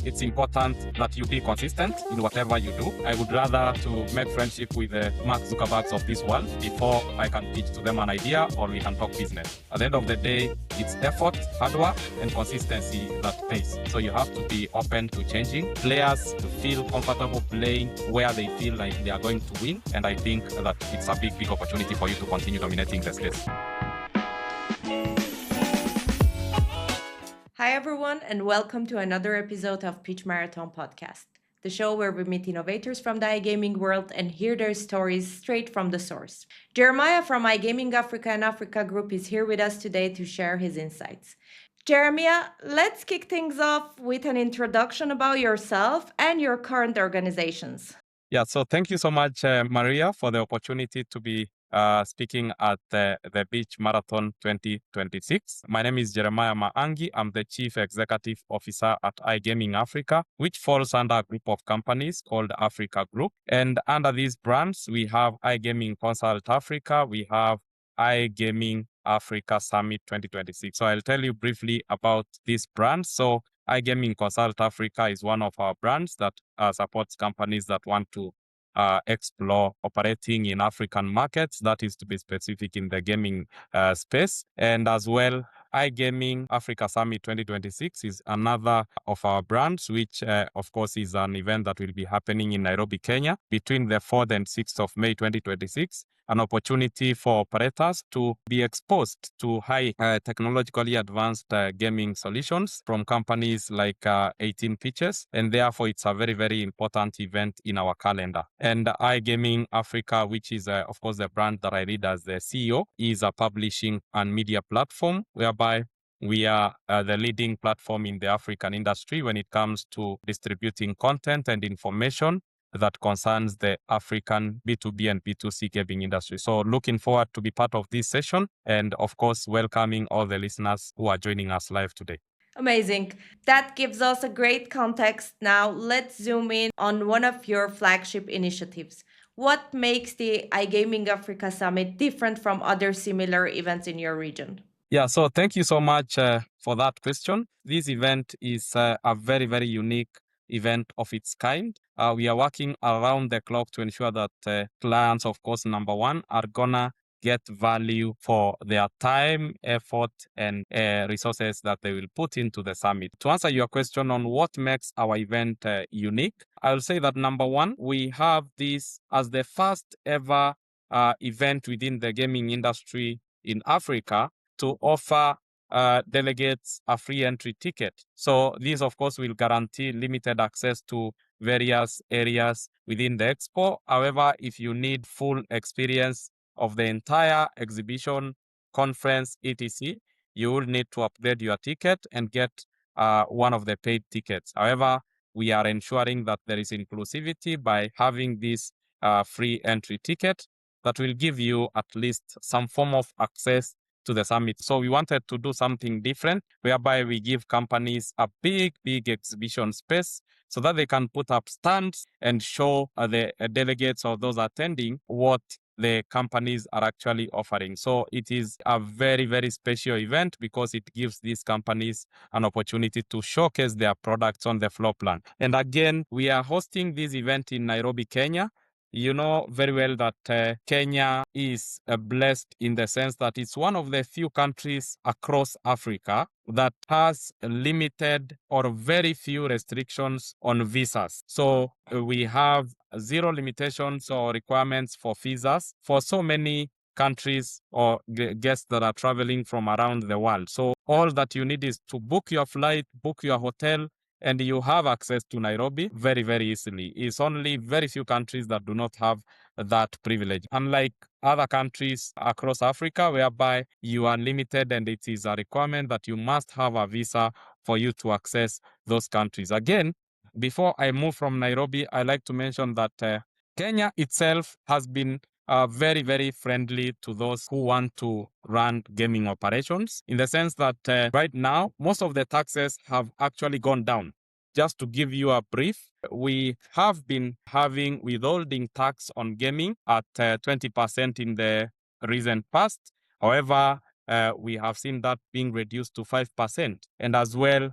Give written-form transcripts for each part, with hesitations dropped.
it's important that you be consistent in whatever you do. I would rather to make friendship with the Mark Zuckerbergs of this world before I can pitch to them an idea or we can talk business. At the end of the day, it's effort, hard work, and consistency that pays. So you have to be open to changing. Players to feel comfortable playing where they feel like they are going to win. And I think that it's a big opportunity for you to continue dominating the space. Hi, everyone, and welcome to another episode of Pitch Marathon Podcast, the show where we meet innovators from the iGaming world and hear their stories straight from the source. Jeremiah from iGaming Africa and Afrika Group is here with us today to share his insights. Jeremiah, let's kick things off with an introduction about yourself and your current organizations. Yeah, so thank you so much, Maria, for the opportunity to be speaking at the Pitch Marathon 2026. My name is Jeremiah Maangi. I'm the Chief Executive Officer at iGaming Africa, which falls under a group of companies called Afrika Group. And under these brands, we have iGaming Consult Africa, we have iGaming Africa Summit 2026. So I'll tell you briefly about this brand. So iGaming Consult Africa is one of our brands that supports companies that want to explore operating in African markets, that is to be specific in the gaming space. And as well, iGaming Africa Summit 2026 is another of our brands, which of course is an event that will be happening in Nairobi, Kenya between the 4th and 6th of May 2026. An opportunity for operators to be exposed to high technologically advanced gaming solutions from companies like 18Peaches. And therefore, it's a very, very important event in our calendar. And iGaming Africa, which is, of course, the brand that I lead as the CEO, is a publishing and media platform whereby we are the leading platform in the African industry when it comes to distributing content and information that concerns the African B2B and B2C gaming industry. So looking forward to be part of this session and of course, welcoming all the listeners who are joining us live today. Amazing. That gives us a great context. Now let's zoom in on one of your flagship initiatives. What makes the iGaming Africa Summit different from other similar events in your region? Yeah, so thank you so much for that question. This event is a very, very unique event of its kind. We are working around the clock to ensure that clients, of course, number one, are gonna get value for their time, effort, and resources that they will put into the summit. To answer your question on what makes our event unique, I'll say that number one, we have this as the first ever event within the gaming industry in Africa to offer delegates a free entry ticket. So this, of course, will guarantee limited access to various areas within the expo. However, if you need full experience of the entire exhibition, conference, etc., you will need to upgrade your ticket and get one of the paid tickets. However, we are ensuring that there is inclusivity by having this free entry ticket that will give you at least some form of access to the summit. So we wanted to do something different whereby we give companies a big exhibition space so that they can put up stands and show the delegates or those attending what the companies are actually offering. So it is a very, very special event because it gives these companies an opportunity to showcase their products on the floor plan. And again, we are hosting this event in Nairobi, Kenya. You know very well that Kenya is blessed in the sense that it's one of the few countries across Africa that has limited or very few restrictions on visas. So we have zero limitations or requirements for visas for so many countries or guests that are traveling from around the world. So all that you need is to book your flight, book your hotel, and you have access to Nairobi very, very easily. It's only very few countries that do not have that privilege. Unlike other countries across Africa, whereby you are limited and it is a requirement that you must have a visa for you to access those countries. Again, before I move from Nairobi, I like to mention that Kenya itself has been very, very friendly to those who want to run gaming operations in the sense that right now, most of the taxes have actually gone down. Just to give you a brief, we have been having withholding tax on gaming at 20% in the recent past. However, we have seen that being reduced to 5%. And as well,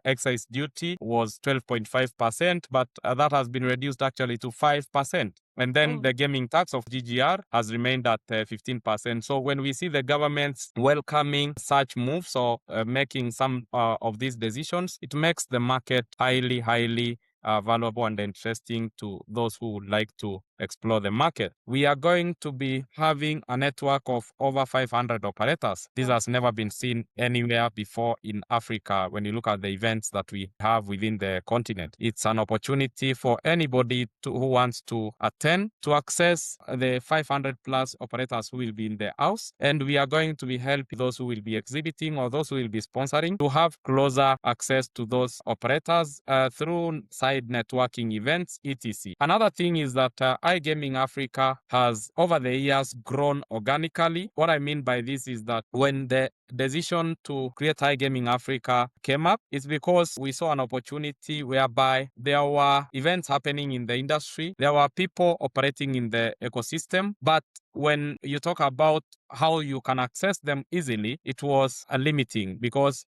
excise duty was 12.5%, but that has been reduced actually to 5%. And then the gaming tax of GGR has remained at 15%. So when we see the governments welcoming such moves or making some of these decisions, it makes the market highly valuable and interesting to those who would like to explore the market. We are going to be having a network of over 500 operators. This has never been seen anywhere before in Africa when you look at the events that we have within the continent. It's an opportunity for anybody who wants to attend to access the 500 plus operators who will be in the house. And we are going to be helping those who will be exhibiting or those who will be sponsoring to have closer access to those operators through side networking events, etc. Another thing is that iGaming Africa has over the years grown organically. What I mean by this is that when the decision to create iGaming Africa came up, it's because we saw an opportunity whereby there were events happening in the industry, there were people operating in the ecosystem, but when you talk about how you can access them easily, it was limiting because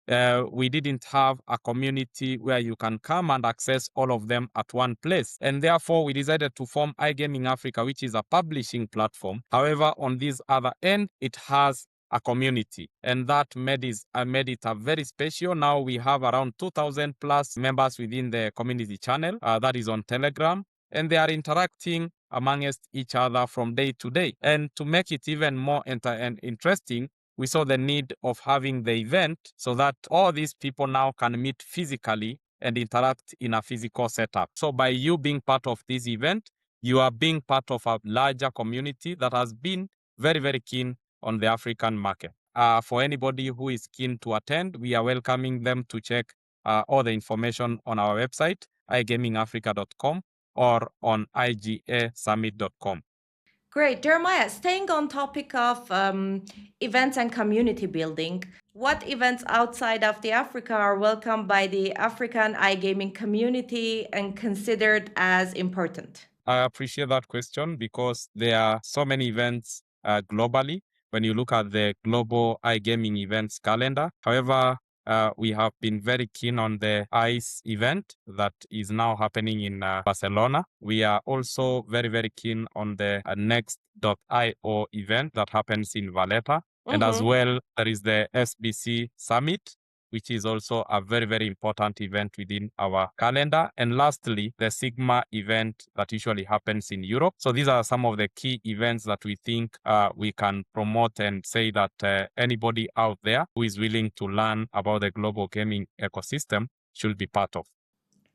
we didn't have a community where you can come and access all of them at one place. And therefore, we decided to form iGaming Africa, which is a publishing platform. However, on this other end, it has a community, and that made it a very special. Now we have around 2,000 plus members within the community channel that is on Telegram, and they are interacting amongst each other from day to day. And to make it even more interesting, we saw the need of having the event so that all these people now can meet physically and interact in a physical setup. So by you being part of this event, you are being part of a larger community that has been very keen on the African market. For anybody who is keen to attend, we are welcoming them to check all the information on our website, igamingafrica.com, or on igasummit.com. Great. Jeremiah, staying on topic of events and community building, what events outside of the Africa are welcomed by the African iGaming community and considered as important? I appreciate that question because there are so many events globally when you look at the global iGaming events calendar. However, we have been very keen on the ICE event that is now happening in Barcelona. We are also very keen on the Next.io event that happens in Valletta. And as well, there is the SBC Summit, which is also a very important event within our calendar. And lastly, the Sigma event that usually happens in Europe. So these are some of the key events that we think we can promote and say that anybody out there who is willing to learn about the global gaming ecosystem should be part of.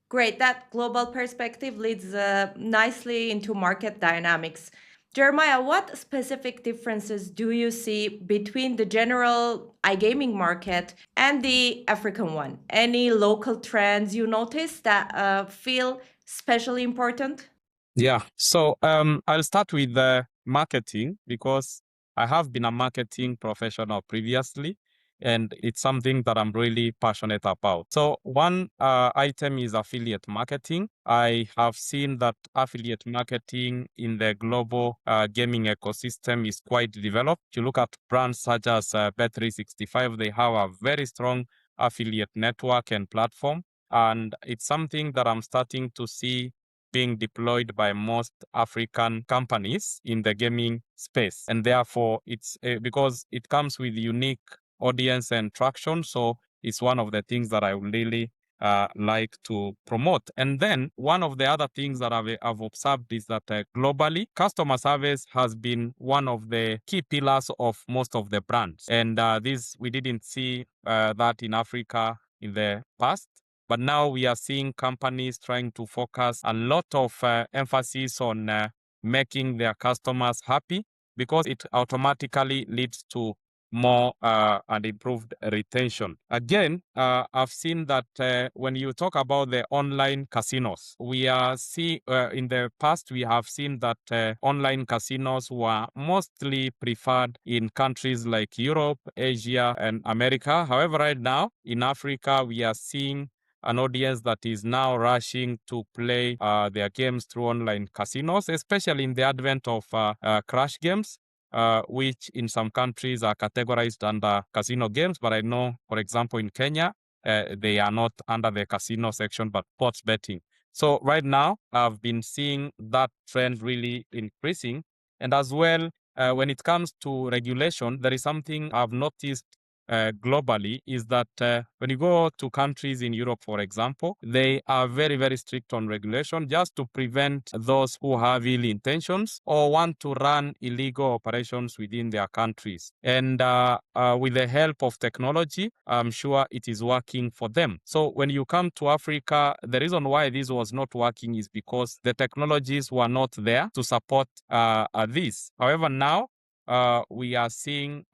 Great. That global perspective leads nicely into market dynamics. Jeremiah, what specific differences do you see between the general iGaming market and the African one? Any local trends you notice that feel especially important? Yeah, so I'll start with the marketing because I have been a marketing professional previously, and it's something that I'm really passionate about. So one item is affiliate marketing. I have seen that affiliate marketing in the global gaming ecosystem is quite developed. If you look at brands such as Bet365, they have a very strong affiliate network and platform. And it's something that I'm starting to see being deployed by most African companies in the gaming space. And therefore, it's because it comes with unique audience and traction. So it's one of the things that I would really like to promote. And then one of the other things that I've observed is that globally, customer service has been one of the key pillars of most of the brands. And this, we didn't see that in Africa in the past. But now we are seeing companies trying to focus a lot of emphasis on making their customers happy because it automatically leads to more and improved retention. Again, I've seen that when you talk about the online casinos, we are in the past we have seen that online casinos were mostly preferred in countries like Europe, Asia, and America. However, right now in Africa, we are seeing an audience that is now rushing to play their games through online casinos, especially in the advent of crash games, which in some countries are categorized under casino games. But I know, for example, in Kenya, they are not under the casino section, but sports betting. So right now, I've been seeing that trend really increasing. And as well, when it comes to regulation, there is something I've noticed globally is that when you go to countries in Europe, for example, they are very, very strict on regulation just to prevent those who have ill intentions or want to run illegal operations within their countries. And with the help of technology, I'm sure it is working for them. So when you come to Africa, the reason why this was not working is because the technologies were not there to support this. However, now we are seeing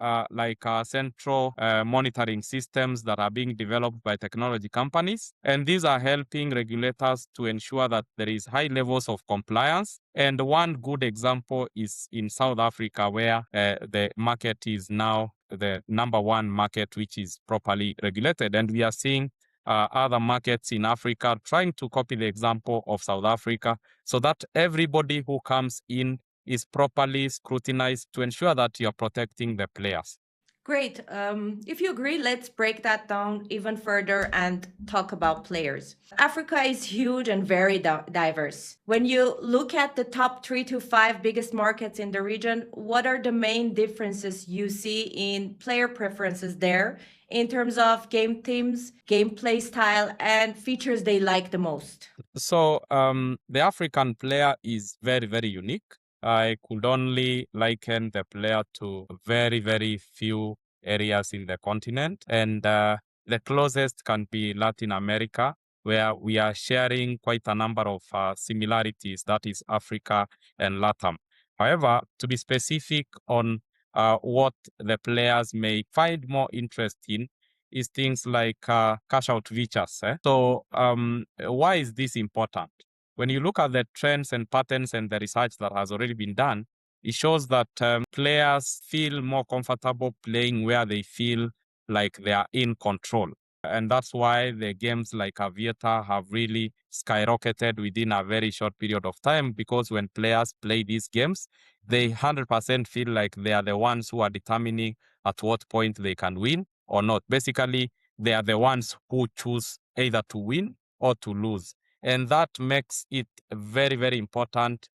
central monitoring systems that are being developed by technology companies. And these are helping regulators to ensure that there is high levels of compliance. And one good example is in South Africa, where the market is now the number one market which is properly regulated. And we are seeing other markets in Africa trying to copy the example of South Africa so that everybody who comes in is properly scrutinized to ensure that you're protecting the players. Great. If you agree, let's break that down even further and talk about players. Africa is huge and very diverse. When you look at the top 3 to 5 biggest markets in the region, what are the main differences you see in player preferences there in terms of game themes, gameplay style, and features they like the most? So the African player is very, very unique. I could only liken the player to very, very few areas in the continent. And the closest can be Latin America, where we are sharing quite a number of similarities, that is Africa and LATAM. However, to be specific on what the players may find more interest in, is things like cash out features. So why is this important? When you look at the trends and patterns and the research that has already been done, it shows that players feel more comfortable playing where they feel like they are in control. And that's why the games like Aviator have really skyrocketed within a very short period of time, because when players play these games, they 100% feel like they are the ones who are determining at what point they can win or not. Basically, they are the ones who choose either to win or to lose. And that makes it very, very important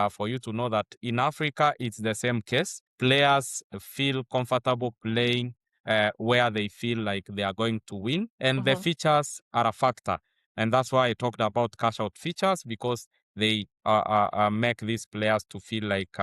for you to know that in Africa, it's the same case. Players feel comfortable playing where they feel like they are going to win. And the features are a factor. And that's why I talked about cash out features, because they make these players to feel like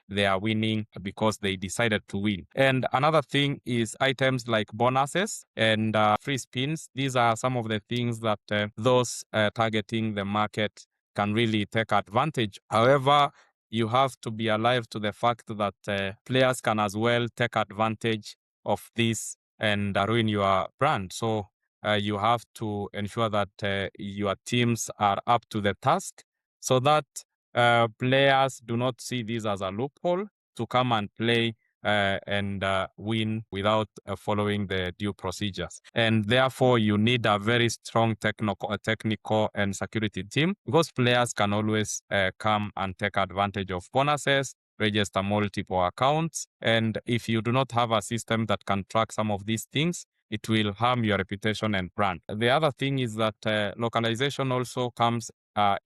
they are winning because they decided to win. And another thing is items like bonuses and free spins. These are some of the things that those targeting the market can really take advantage. However, you have to be alive to the fact that players can as well take advantage of this and ruin your brand. So you have to ensure that your teams are up to the task, so that players do not see this as a loophole to come and play and win without following the due procedures. And therefore, you need a very strong technical and security team, because players can always come and take advantage of bonuses, register multiple accounts. And if you do not have a system that can track some of these things, it will harm your reputation and brand. The other thing is that localization also comes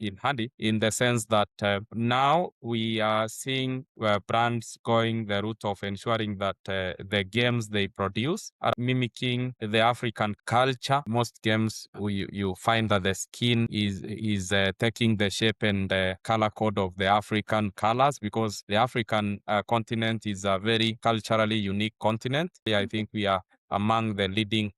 in handy, in the sense that now we are seeing brands going the route of ensuring that the games they produce are mimicking the African culture. Most games, you find that the skin is taking the shape and the color code of the African colors, because the African continent is a very culturally unique continent. I think we are among the leading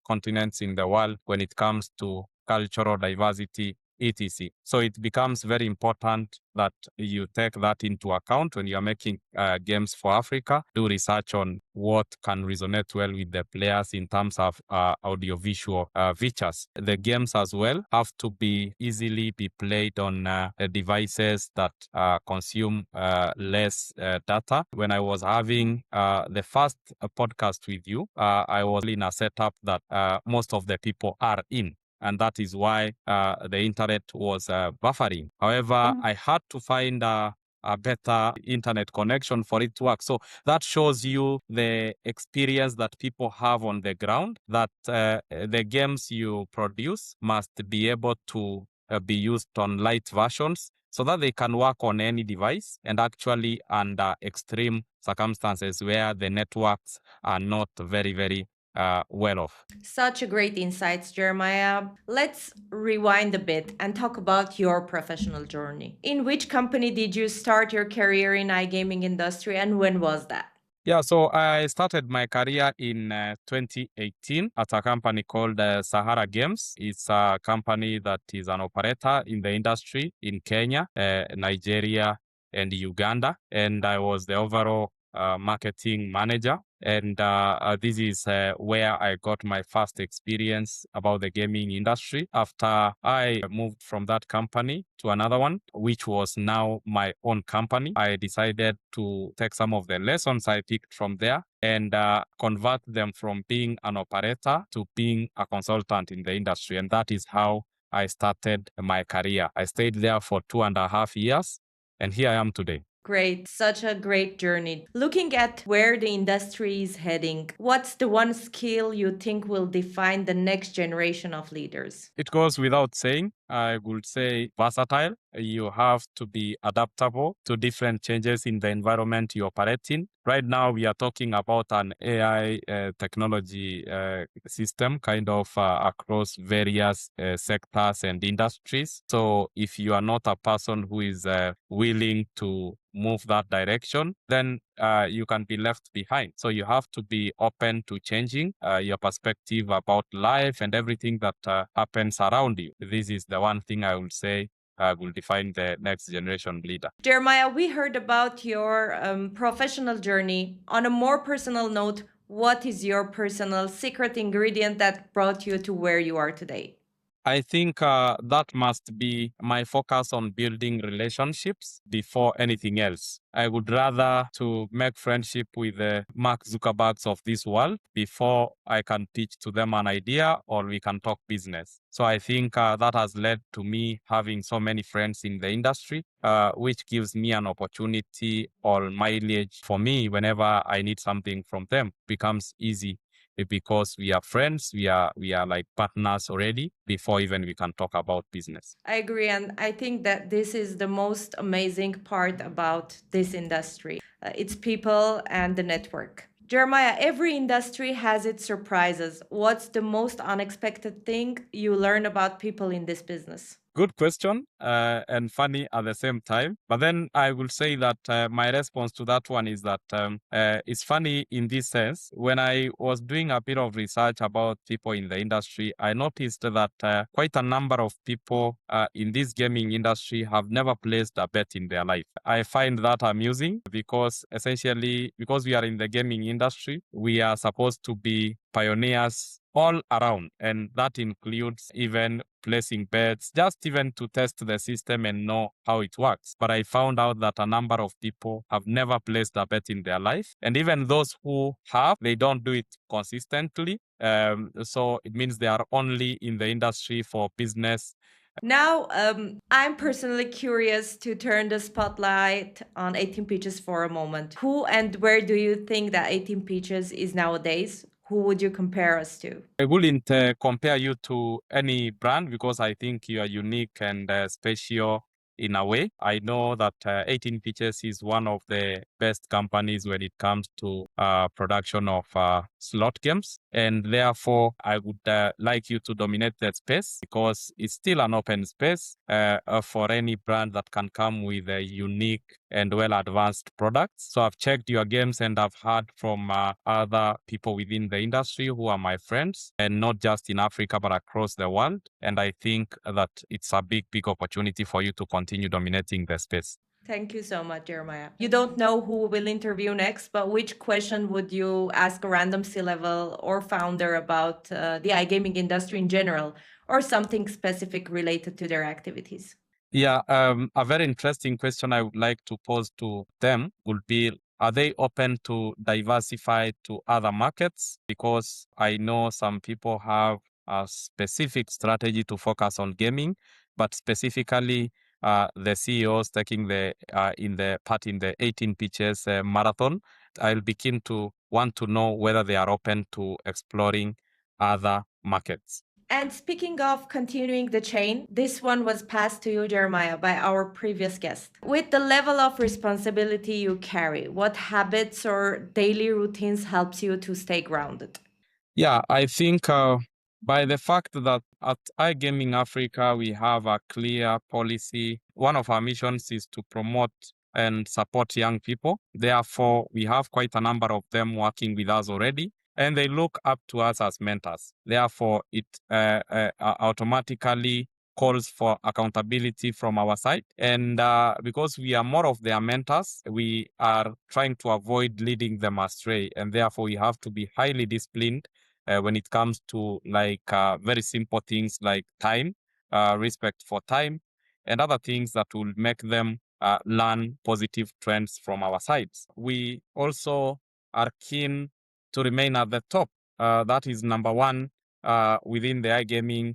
continents in the world when it comes to cultural diversity, etc. So it becomes very important that you take that into account when you are making games for Africa. Do research on what can resonate well with the players in terms of audiovisual features. The games as well have to be easily be played on devices that consume less data. When I was having the first podcast with you, I was in a setup that most of the people are in. And that is why the internet was buffering. However, I had to find a a better internet connection for it to work. So that shows you the experience that people have on the ground, that the games you produce must be able to be used on light versions so that they can work on any device, and actually under extreme circumstances where the networks are not very, very well off. Such a great insights, Jeremiah. Let's rewind a bit and talk about your professional journey. In which company did you start your career in iGaming industry, and when was that? Yeah, so I started my career in 2018 at a company called Sahara Games. It's a company that is an operator in the industry in Kenya, Nigeria, and Uganda. And I was the overall marketing manager. And this is where I got my first experience about the gaming industry. After I moved from that company to another one, which was now my own company, I decided to take some of the lessons I picked from there and convert them from being an operator to being a consultant in the industry. And that is how I started my career. I stayed there for 2.5 years, and here I am today. Great, such a great journey. Looking at where the industry is heading, what's the one skill you think will define the next generation of leaders? It goes without saying. I would say versatile. You have to be adaptable to different changes in the environment you operate in. Right now, we are talking about an AI technology system kind of across various sectors and industries. So if you are not a person who is willing to move that direction, then you can be left behind. So you have to be open to changing your perspective about life and everything that happens around you. This is the one thing I would say will define the next generation leader. Jeremiah, we heard about your professional journey. On a more personal note, what is your personal secret ingredient that brought you to where you are today? I think that must be my focus on building relationships before anything else. I would rather to make friendship with the Mark Zuckerbergs of this world before I can pitch to them an idea or we can talk business. So I think that has led to me having so many friends in the industry, which gives me an opportunity or mileage for me whenever I need something from them. It becomes easy because we are friends, we are like partners already before even we can talk about business. I agree, and I think that this is the most amazing part about this industry. It's people and the network. Jeremiah, every industry has its surprises. What's the most unexpected thing you learn about people in this business? Good question and funny at the same time. But then I will say that my response to that one is that it's funny in this sense. When I was doing a bit of research about people in the industry, I noticed that quite a number of people in this gaming industry have never placed a bet in their life. I find that amusing because essentially, because we are in the gaming industry, we are supposed to be pioneers all around, and that includes even placing bets, just even to test the system and know how it works. But I found out that a number of people have never placed a bet in their life, and even those who have, they don't do it consistently. So it means they are only in the industry for business. Now, I'm personally curious to turn the spotlight on 18 Peaches for a moment. Who and where do you think that 18 Peaches is nowadays? Who would you compare us to? I wouldn't compare you to any brand because I think you are unique and special in a way. I know that 18Peaches is one of the best companies when it comes to production of slot games. And therefore, I would like you to dominate that space because it's still an open space for any brand that can come with a unique and well-advanced products. So I've checked your games and I've heard from other people within the industry who are my friends, and not just in Africa, but across the world. And I think that it's a big, big opportunity for you to continue dominating the space. Thank you so much, Jeremiah. You don't know who will interview next, but which question would you ask a random C-level or founder about the iGaming industry in general, or something specific related to their activities? Yeah, a very interesting question I would like to pose to them would be, are they open to diversify to other markets? Because I know some people have a specific strategy to focus on gaming, but specifically the CEOs taking the in the 18Peaches marathon, I'll be keen to want to know whether they are open to exploring other markets. And speaking of continuing the chain, this one was passed to you, Jeremiah, by our previous guest. With the level of responsibility you carry, what habits or daily routines helps you to stay grounded? Yeah, I think by the fact that at iGaming Africa, we have a clear policy. One of our missions is to promote and support young people. Therefore, we have quite a number of them working with us already, and they look up to us as mentors. Therefore, it automatically calls for accountability from our side. And because we are more of their mentors, we are trying to avoid leading them astray. And therefore, we have to be highly disciplined when it comes to very simple things like time, respect for time, and other things that will make them learn positive trends from our sides. We also are keen to remain at the top. That is number one within the iGaming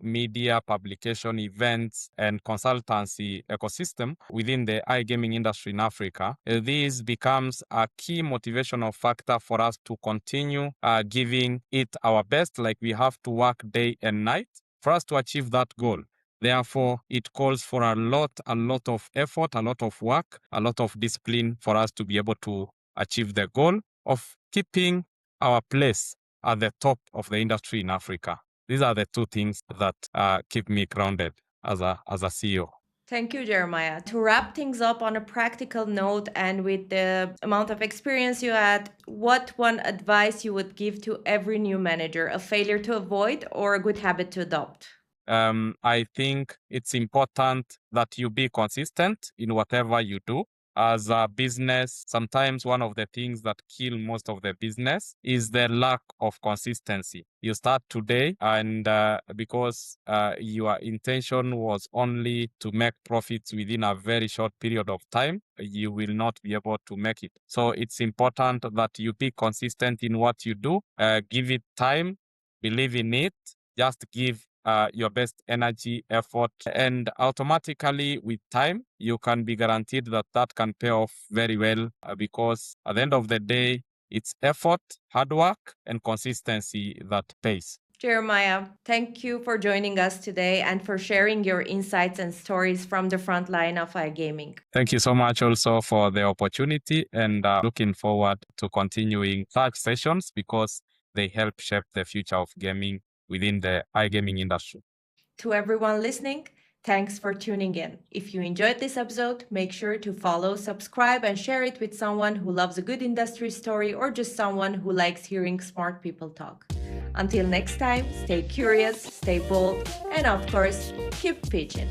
media, publication, events, and consultancy ecosystem within the iGaming industry in Africa. This becomes a key motivational factor for us to continue giving it our best, like we have to work day and night for us to achieve that goal. Therefore, it calls for a lot of effort, a lot of work, a lot of discipline for us to be able to achieve the goal of keeping our place at the top of the industry in Africa. These are the two things that keep me grounded as a CEO. Thank you, Jeremiah. To wrap things up on a practical note and with the amount of experience you had, what one advice you would give to every new manager, a failure to avoid or a good habit to adopt? I think it's important that you be consistent in whatever you do. As a business, sometimes one of the things that kill most of the business is the lack of consistency. You start today, and because your intention was only to make profits within a very short period of time, you will not be able to make it. So it's important that you be consistent in what you do. Give it time, believe in it, just give your best energy, effort, and automatically with time, you can be guaranteed that that can pay off very well because at the end of the day, it's effort, hard work, and consistency that pays. Jeremiah, thank you for joining us today and for sharing your insights and stories from the front line of iGaming. Thank you so much also for the opportunity, and looking forward to continuing such sessions because they help shape the future of gaming within the iGaming industry. To everyone listening, thanks for tuning in. If you enjoyed this episode, make sure to follow, subscribe, and share it with someone who loves a good industry story or just someone who likes hearing smart people talk. Until next time, stay curious, stay bold, and of course, keep pitching.